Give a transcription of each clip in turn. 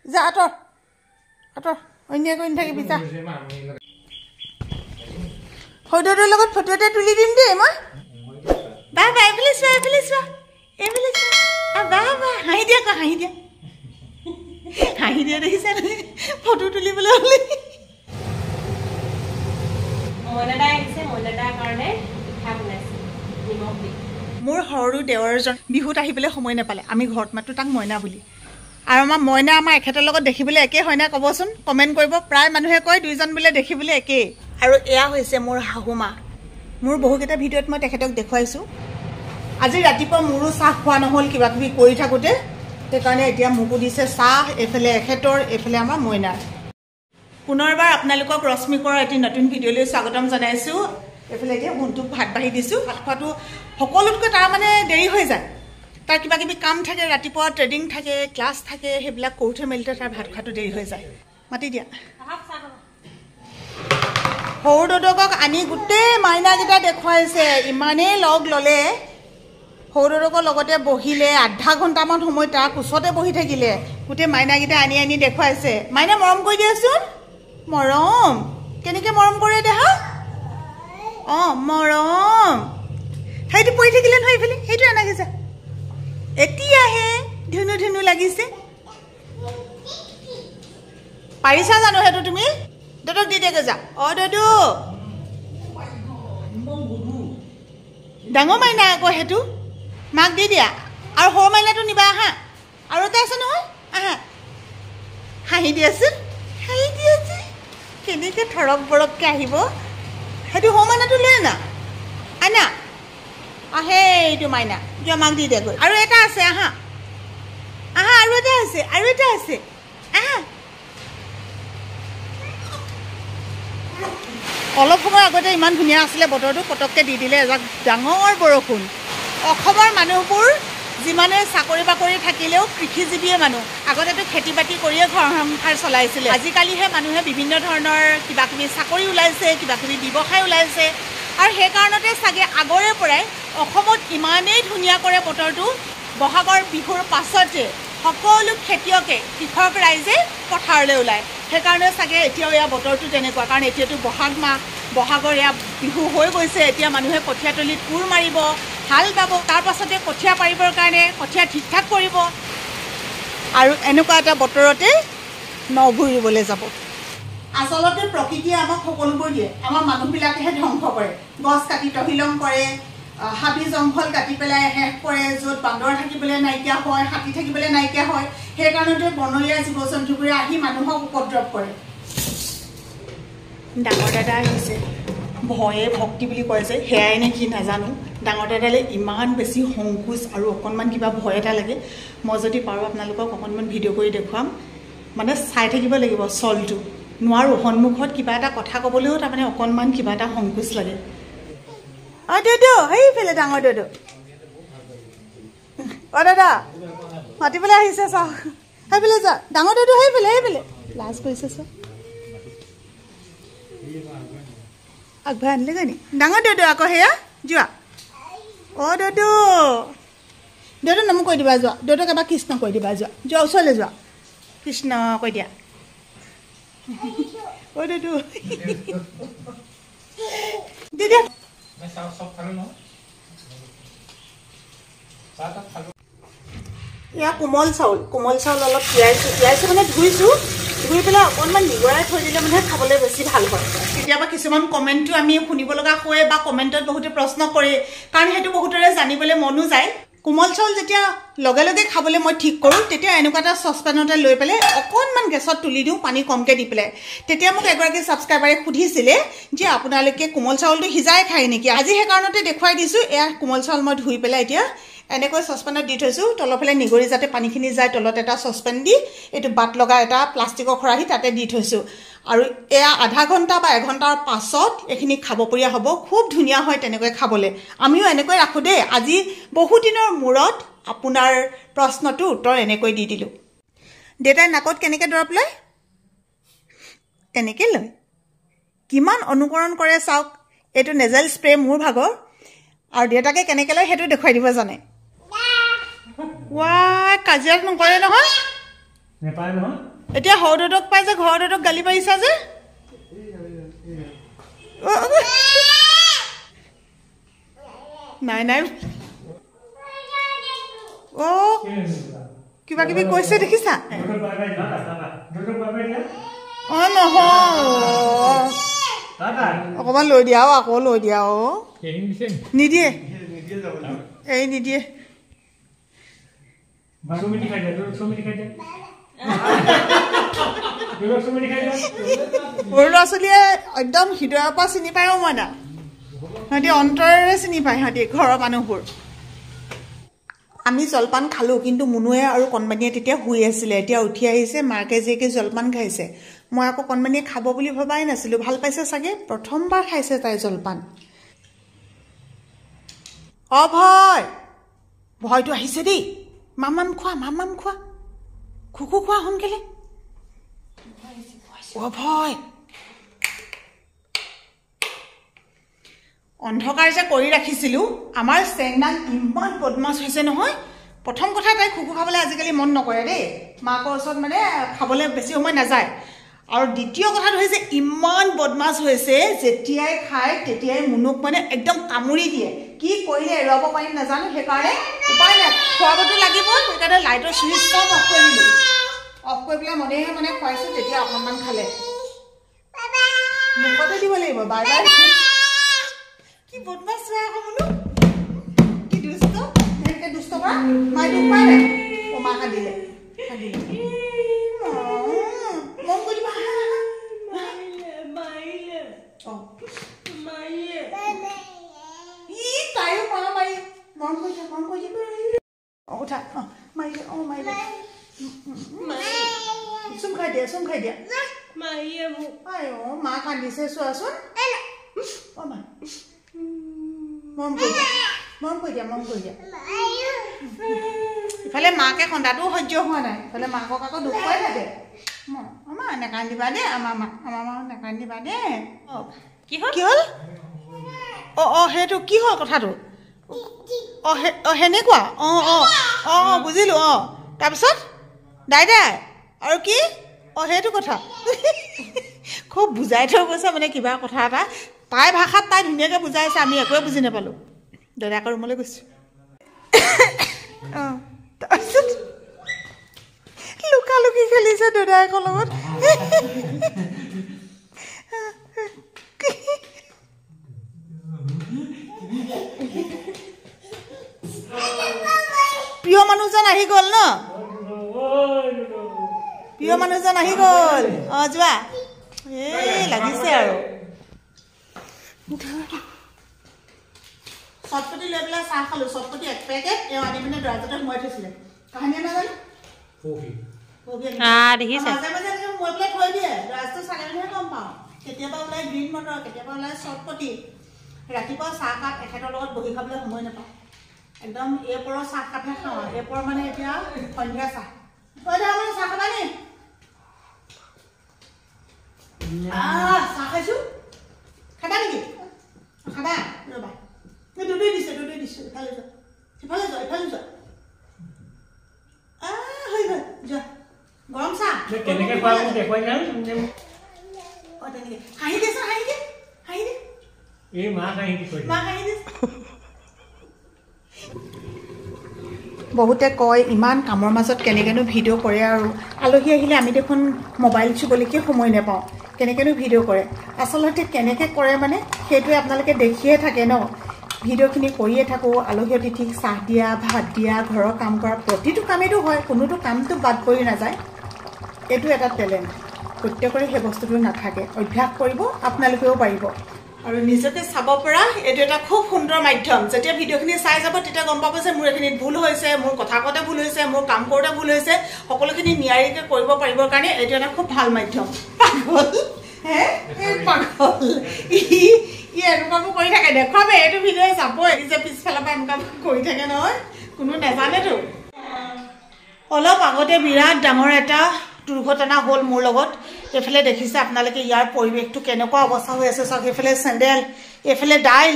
যা আঁতৰ আঁতৰ অন্য কৰি নাথাকিবি যা সৌদৌৰ লগত ফটো এটা তুলি দিম দেই মই বা বা এইফালে চোৱা এইফালে চোৱা এইফালে চোৱা বা বা হাঁহি দিয়া আকৌ হাঁহি দিয়া দেখিছা নহয় ফটো তুলিবলৈ হ'লে মোৰ সৰু দেৱৰজন বিহুত আহিবলৈ সময় নাপালে আমি ঘৰত মাতো তাক মইনা বুলি আৰু আমাৰ মইনা আমাৰ এখেতৰ লগত দেখিবলৈ একে হয় না ক'বচোন কমেণ্ট কৰিব প্ৰায় মানুহে কয় দুইজন বোলে দেখিবলৈ একেই আৰু এয়া হৈছে মোৰ শাহুমা মোৰ বহুকেইটা ভিডিঅ'ত মই তেখেতক দেখুৱাইছোঁ আজি ৰাতিপুৱা মোৰো চাহ খোৱা নহ'ল কিবা কিবি কৰি থাকোঁতে সেইকাৰণে এতিয়া মোকো দিছে চাহ এইফালে এখেতৰ এইফালে আমাৰ মইনাৰ পুনৰবাৰ আপোনালোকক ৰশ্মিকৰ এটি নতুন ভিডিঅ'লৈ স্বাগতম জনাইছোঁ এইফালে এতিয়া ভণ্টোক ভাত বাঢ়ি দিছোঁ ভাত খোৱাটো সকলোতকৈ তাৰ মানে দেৰি হৈ যায় তাৰ কিবা কিবি কাম থাকে ৰাতিপুৱা ট্ৰেডিং থাকে ক্লাছ থাকে সেইবিলাক কৰোঁতে মেলোতে তাৰ ভাত খোৱাটো দেৰি হৈ যায় মাতি দিয়া সৰু দদকক আনি গোটেই মাইনাকেইটা দেখুৱাইছে ইমানেই লগ ল'লে সৰু দদকৰ লগতে বহিলে আধা ঘণ্টামান সময় তাৰ কোচতে বহি থাকিলে গোটেই মাইনাকেইটা আনি আনি দেখুৱাইছে মাইনা মৰম কৰি দিয়াচোন মৰম কেনেকৈ মৰম কৰে দেহা অঁ মৰম সেইটো পৰি থাকিলে নহয় এইফালে সেইটো আনাগে যা এতিয়াহে ধুনু ধুনু লাগিছে পাৰিছা জানো সেইটো তুমি দদক দি দিয়াগৈ যা অঁ দদু ডাঙৰ মাইনা আকৌ সেইটো মাক দি দিয়া আৰু সৰু মাইনাটো নিবা আহা আৰু এটা আছে নহয় আহা হাঁহি দিয়াচোন হাঁহি দিয়াচোন কেনেকৈ থৰক বৰককৈ আহিব সেইটো সৰু মাইনাটো লৈ আনা আনা আহে এইটো মাইনা যোৱা মাক দি দিয়াগৈ আৰু এটা আছে আহা আহা আৰু এটা আছে আহা অলপ সময় আগতে ইমান ধুনীয়া আছিলে বতৰটো পটককৈ দি দিলে এজাক ডাঙৰ বৰষুণ অসমৰ মানুহবোৰ যিমানে চাকৰি বাকৰি থাকিলেও কৃষিজীৱীয়ে মানুহ আগতেতো খেতি বাতি কৰিয়ে ঘৰ সংসাৰ চলাইছিলে আজিকালিহে মানুহে বিভিন্ন ধৰণৰ কিবা কিবি চাকৰি ওলাইছে কিবা কিবি ব্যৱসায় ওলাইছে আৰু সেইকাৰণতে চাগে আগৰে পৰাই অসমত ইমানেই ধুনীয়া কৰে বতৰটো বহাগৰ বিহুৰ পাছতে সকলো খেতিয়কে কৃষক ৰাইজে পথাৰলৈ ওলায় সেইকাৰণে চাগে এতিয়াও এয়া বতৰটো তেনেকুৱা কাৰণ এতিয়াতো বহাগ মাহ বহাগৰ এয়া বিহু হৈ গৈছে এতিয়া মানুহে কঠীয়াতলিত কোৰ মাৰিব হাল বাব তাৰ পাছতে কঠীয়া পাৰিবৰ কাৰণে কঠীয়া ঠিক ঠাক কৰিব আৰু এনেকুৱা এটা বতৰতে নভুৰিবলৈ যাব আচলতে প্ৰকৃতিয়ে আমাক সকলোবোৰ দিয়ে আমাৰ মানুহবিলাকেহে ধ্বংস কৰে গছ কাটি তহিলং কৰে হাবি জংঘল কাটি পেলাই শেষ কৰে য'ত বান্দৰ থাকিবলৈ নাইকিয়া হয় হাতী থাকিবলৈ নাইকিয়া হয় সেইকাৰণতে বনৰীয়া জীৱ জন্তুবোৰে আহি মানুহক উপদ্ৰৱ কৰে ডাঙৰ দাদা আহিছে ভয়ে ভক্তি বুলি কয় যে সেয়াই নে কি নাজানো ডাঙৰ দাদালৈ ইমান বেছি সংকোচ আৰু অকণমান কিবা ভয় এটা লাগে মই যদি পাৰোঁ আপোনালোকক অকণমান ভিডিঅ' কৰি দেখুৱাম মানে চাই থাকিব লাগিব চলটো নোৱাৰোঁ সন্মুখত কিবা এটা কথা ক'বলৈও তাৰমানে অকণমান কিবা এটা সংকোচ লাগে অঁ দাদু সেইফালে ডাঙৰ দাদু অঁ দাদা মাতিবলৈ আহিছে চাওক সেইফালে যা ডাঙৰ দাদু সেইফালে লাজ কৰিছে চাওক আগবঢ়াই আনিলে জানি ডাঙৰ দাদু আকৌ সেয়া যোৱা অঁ দাদু দাদু নাম কৈ দিবা যোৱা দাদুক এবাৰ কৃষ্ণ কৈ দিবা যোৱা ওচৰলৈ যোৱা কৃষ্ণ কৈ দিয়া অঁ দাদু দিয়া এয়া কোমল চাউল অলপ তিয়াইছোঁ মানে ধুইছোঁ ধুই পেলাই অকণমান নিগৰাই থৈ দিলে মানে খাবলৈ বেছি ভাল হয় কেতিয়াবা কিছুমান কমেণ্টটো আমি শুনিব লগা হয় বা কমেণ্টত বহুতে প্ৰশ্ন কৰে কাৰণ সেইটো বহুতৰে জানিবলৈ মনো যায় কোমল চাউল যেতিয়া লগে লগে খাবলৈ মই ঠিক কৰোঁ তেতিয়া এনেকুৱা এটা চচপেনতে লৈ পেলাই অকণমান গেছত তুলি দিওঁ পানী কমকৈ দি পেলাই তেতিয়া মোক এগৰাকী ছাবস্ক্ৰাইবাৰে সুধিছিলে যে আপোনালোকে কোমল চাউলটো সিজাই খায় নেকি আজি সেইকাৰণতে দেখুৱাই দিছোঁ এয়া কোমল চাউল মই ধুই পেলাই এতিয়া এনেকৈ চচপেনত দি থৈছোঁ তলৰ ফালে নিগৰি যাতে পানীখিনি যায় তলত এটা চচপেন দি এইটো বাট লগা এটা প্লাষ্টিকৰ খৰাহী তাতে দি থৈছোঁ আৰু এয়া আধা ঘণ্টা বা এঘণ্টাৰ পাছত এইখিনি খাবপৰীয়া হ'ব খুব ধুনীয়া হয় তেনেকৈ খাবলৈ আমিও এনেকৈ ৰাখোঁ দেই আজি বহুদিনৰ মূৰত আপোনাৰ প্ৰশ্নটো উত্তৰ এনেকৈ দি দিলোঁ দেউতাই নাকত কেনেকৈ দৰৱ লয় এনেকৈ লয় কিমান অনুকৰণ কৰে চাওক এইটো নেজেল স্প্ৰে মোৰ ভাগৰ আৰু দেউতাকে কেনেকৈ লয় সেইটো দেখুৱাই দিব জানে ৱাই কাজিয়া নকৰে নহয় নেপায় নহয় এতিয়া হৰদক পাই যে ঘৰদক গালি পাৰিছা যে নাই নাই অ কিবা কিবি কৈছে দেখিছা অ নহয় অকমান লৈ দিয়া আকৌ লৈ দিয়া অ নিদিয়ে এই নিদিয়ে সৰু ল'ৰা ছোৱালীয়ে একদম হৃদয়ৰ পৰা চিনি পায়ো মই না সিহঁতি অন্তৰেৰে চিনি পায় সিহঁতি ঘৰৰ মানুহবোৰ আমি জলপান খালোঁ কিন্তু মুনুৱে আৰু কণমানিয়ে তেতিয়া শুই আছিলে এতিয়া উঠি আহিছে মাকে জীয়েকে জলপান খাইছে মই আকৌ কণমানিয়ে খাব বুলি ভবাই নাছিলোঁ ভাল পাইছে চাগে প্ৰথমবাৰ খাইছে তাই জলপান অ ভয় ভয়টো আহিছে দেই মামাম খোৱা খুকু খোৱা সোনকালে অ ভয় অন্ধকাৰ যে কৰি ৰাখিছিলোঁ আমাৰ চেংডাল ইমান বদমাছ হৈছে নহয় প্ৰথম কথা তাই খুকু খাবলৈ আজিকালি মন নকৰে দেই মাকৰ ওচৰত মানে খাবলৈ বেছি সময় নাযায় আৰু দ্বিতীয় কথাটো হৈছে ইমান বদমাছ হৈছে যেতিয়াই খায় তেতিয়াই মুনুক মানে একদম কামুৰি দিয়ে কি কৰিলে এৰুৱাব পাৰিম নাজানো সেইকাৰণে উপায় নাই খোৱাবতো লাগিব সেইকাৰণে লাইটৰ চুইচ চব অফ কৰি দিলোঁ অফ কৰি পেলাই মনেহে মানে খুৱাইছোঁ তেতিয়া অকণমান খালে মুখতে দিব লাগিব বাৰ বাৰ কি বদমাছ চোৱা আকৌ বোলো কি দুষ্ট এনেকৈ দুষ্ট কৰা মাই দুখ পাই নাই অ মা কান্দিলে মন কৰি দিবা তাইও মা মাৰি মন কৰি দিব অ উঠা অ মাৰিলে চুম খাই দিয়া আই অ মা কান্দিছে চোৱাচোন অ মা মৰম কৰি দিয়া ইফালে মাকে খন্দাটোও সহ্য হোৱা নাই ইফালে মাকক আকৌ দুখ পাই থাকে আমাৰ নেকান্দিবা দেই আমাৰ মা নেকান্দিবা দেই কি হ'ল অ সেইটো কি হ'ল কথাটো অ সেনেকুৱা অ বুজিলোঁ অ তাৰপিছত দাইদাই আৰু কি অ সেইটো কথা খুব বুজাই থৈ গৈছে মানে কিবা কথা এটা তাই ভাষাত তাই ধুনীয়াকৈ বুজাইছে আমি একোৱে বুজি নাপালোঁ দাদাকৰ ৰুমলৈ গৈছোঁ অঁ তাৰপিছত লুকালুকি খেলিছে দাদাকৰ লগত প্ৰিয় মানুহজন আহি গ'ল ন প্ৰিয় মানুহজন আহি গ'ল অঁ যোৱা এই লাগিছে আৰু চটপটি লৈ পেলাই চাহ খালোঁ চটপটি এক পেকেট এওঁ আনি পিনে দৰাজতে সোমাই থৈছিলে কাহিনী নাজানো মাজে মাজে এনেকৈ সোমাই পেলাই থৈ দিয়ে দৰাজটো চালে বুলিহে গম পাওঁ কেতিয়াবা ওলাই গ্ৰীণ মটৰ কেতিয়াবা ওলাই চটপটি ৰাতিপুৱা চাহকাপ এখেতৰ লগত বহি খাবলৈ সময় নাপাওঁ একদম এপৰৰ চাহকাপহে খাওঁ এপৰ মানে এতিয়া সন্ধিয়া চাহ মানে চাহ খাবা নি চাহ খাইছোঁ খাবা নেকি খাবা ৰ'বা দুটোই দিছোঁ ইফালে যোৱা হৈ গ'ল যোৱা গৰম চাহ কেনেকৈ খোৱা দেখুৱাই যাম তেনেকৈ হাঁহি দে এই মা হাঁহি দে বহুতে কয় ইমান কামৰ মাজত কেনেকৈনো ভিডিঅ' কৰে আৰু আলহী আহিলে আমি দেখোন মোবাইল চুবলৈকে সময় নাপাওঁ কেনেকৈনো ভিডিঅ' কৰে আচলতে কেনেকৈ কৰে মানে সেইটোৱে আপোনালোকে দেখিয়ে থাকে ন ভিডিঅ'খিনি কৰিয়ে থাকোঁ আলহী অতিথিক চাহ দিয়া ভাত দিয়া ঘৰৰ কাম কৰা প্ৰতিটো কামেইটো হয় কোনোটো কামটো বাদ পৰি নাযায় এইটো এটা টেলেণ্ট প্ৰত্যেকৰে সেই বস্তুটো নাথাকে অভ্যাস কৰিব আপোনালোকেও পাৰিব আৰু নিজকে চাব পৰা এইটো এটা খুব সুন্দৰ মাধ্যম যেতিয়া ভিডিঅ'খিনি চাই যাব তেতিয়া গম পাব যে মোৰ এইখিনিত ভুল হৈছে মোৰ কথা কওঁতে ভুল হৈছে মোৰ কাম কৰোঁতে ভুল হৈছে সকলোখিনি নিয়াৰিকৈ কৰিব পাৰিবৰ কাৰণে এইটো এটা খুব ভাল মাধ্যম পাগল ই এনেকুৱাবোৰ কৰি থাকে দেখুৱাবে এইটো ভিডিঅ' চাবই যে পিছফালৰ পৰা এনেকুৱাবোৰ কৰি থাকে নহয় কোনো নাজানেতো অলপ আগতে বিৰাট ডাঙৰ এটা দুৰ্ঘটনা হ'ল মোৰ লগত এইফালে দেখিছে আপোনালোকে ইয়াৰ পৰিৱেশটো কেনেকুৱা অৱস্থা হৈ আছে চাওক এইফালে চেণ্ডেল এইফালে দাইল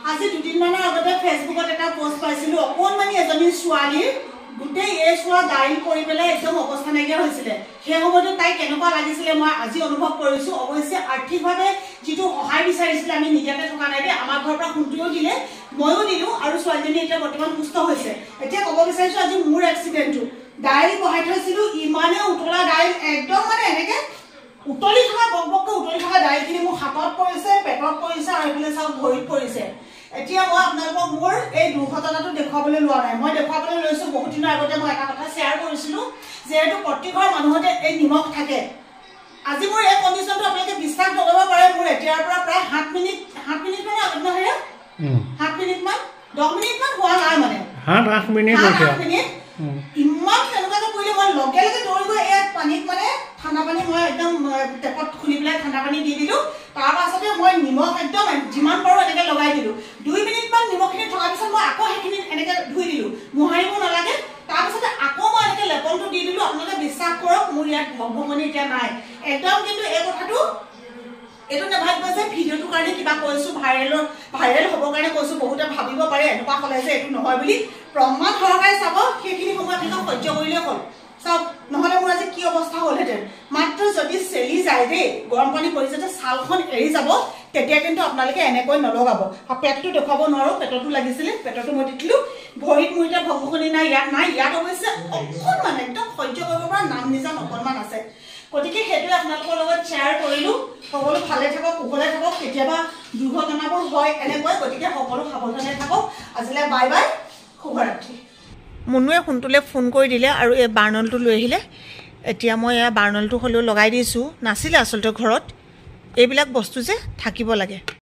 আজি দুদিনমানৰ আগতে ফেচবুকত এটা পোষ্ট পাইছিলোঁ অকণমানি এজনী ছোৱালীৰ গোটেই চোৱা দাইল কৰি পেলাই একদম অৱস্থা নাইকিয়া হৈছিলে সেই সময়তো তাই কেনেকুৱা লাগিছিলে মই আজি অনুভৱ কৰিছোঁ অৱশ্যে আৰ্থিকভাৱে যিটো সহায় বিচাৰিছিলে আমি নিদিয়াকৈ থকা নাই দেই আমাৰ ঘৰৰ পৰা সোণটোও দিলে ময়ো দিলোঁ আৰু ছোৱালীজনী এতিয়া বৰ্তমান সুস্থ হৈছে এতিয়া ক'ব বিচাৰিছোঁ আজি মোৰ এক্সিডেণ্টটো দাইল বহাই থৈছিলোঁ ইমানে উতলা দাইল একদম মানে এনেকৈ উতলি থকা বকবককৈ উতলি থকা দাইলখিনি মোৰ হাতত পৰিছে পেটত পৰিছে আৰু এইফালে চাওক ভৰিত পৰিছে এতিয়া মই আপোনালোকক মোৰ এই দুৰ্ঘটনাটো দেখুৱাবলৈ লোৱা নাই মই দেখুৱাবলৈ লৈছোঁ বহুত দিনৰ আগতে মই এটা কথা শ্বেয়াৰ কৰিছিলোঁ যিহেতু প্ৰতি ঘৰ মানুহতে এই নিমখ থাকে আজি মোৰ এই কণ্ডিশ্যনটো আপোনালোকে বিশ্বাস নকৰিব পাৰে মোৰ এতিয়াৰ পৰা প্ৰায় 7 মিনিট মানে আগত নহয় 7 মিনিটমান 10 মিনিটমান হোৱা নাই মানে 8 মিনিট ইমান তেনেকুৱাকৈ কৰিলে মই লগে লগে দৌৰি গৈ ইয়াত পানীত মানে ঠাণ্ডা পানী মই একদম টেপত খুলি পেলাই ঠাণ্ডা পানী দি দিলোঁ তাৰ পাছতে মই নিমখ একদম যিমান পাৰোঁ এনেকৈ লগাই দিলোঁ 2 মিনিটমান নিমখখিনি থকাৰ পিছত মই আকৌ সেইখিনি এনেকৈ ধুই দিলোঁ মোহাৰিব নালাগে তাৰপিছতে আকৌ মই এনেকৈ লেপনটো দি দিলোঁ আপোনালোকে বিশ্বাস কৰক মোৰ ইয়াত ভগৱানী এতিয়া নাই একদম কিন্তু এই কথাটো এইটো নাভাবিব যে ভিডিঅ'টোৰ কাৰণে কিবা কৈছোঁ ভাইৰেল হ'বৰ কাৰণে কৈছোঁ বহুতে ভাবিব পাৰে এনেকুৱা হ'লে যে এইটো নহয় বুলি প্ৰমাণ সহকাৰে চাব সেইখিনি সময় আপোনালোকে সহ্য কৰিলেই হ'ল চাওক নহ'লে মোৰ আজি কি অৱস্থা হ'লহেঁতেন মাত্ৰ যদি চেলি যায় দেই গৰম পানী পৰি যাতে ছালখন এৰি যাব তেতিয়া কিন্তু আপোনালোকে এনেকৈ নলগাব আৰু পেটটো দেখুৱাব নোৱাৰোঁ পেটতো লাগিছিলে পেটতো মই দিছিলোঁ ভৰিত মোৰ এতিয়া ভগৱানী নাই ইয়াত অৱশ্যে অকণমান একদম সহ্য কৰিব পৰা নাম নিজান অকণমান আছে গতিকে সেইটোৱে আপোনালোকৰ লগত শ্বেয়াৰ কৰিলোঁ সকলো ভালে থাকক কুশলে থাকক কেতিয়াবা দুৰ্ঘটনাবোৰ হয় এনেকৈ গতিকে সকলো সাৱধানে থাকক আজিলৈ বাই বাই শুভৰাত্ৰি মুনুৱে সোণটোলৈ ফোন কৰি দিলে আৰু এই বাৰ্ণলটো লৈ আহিলে এতিয়া মই এয়া বাৰ্ণলটো হ'লেও লগাই দিছোঁ নাছিলে আচলতে ঘৰত এইবিলাক বস্তু যে থাকিব লাগে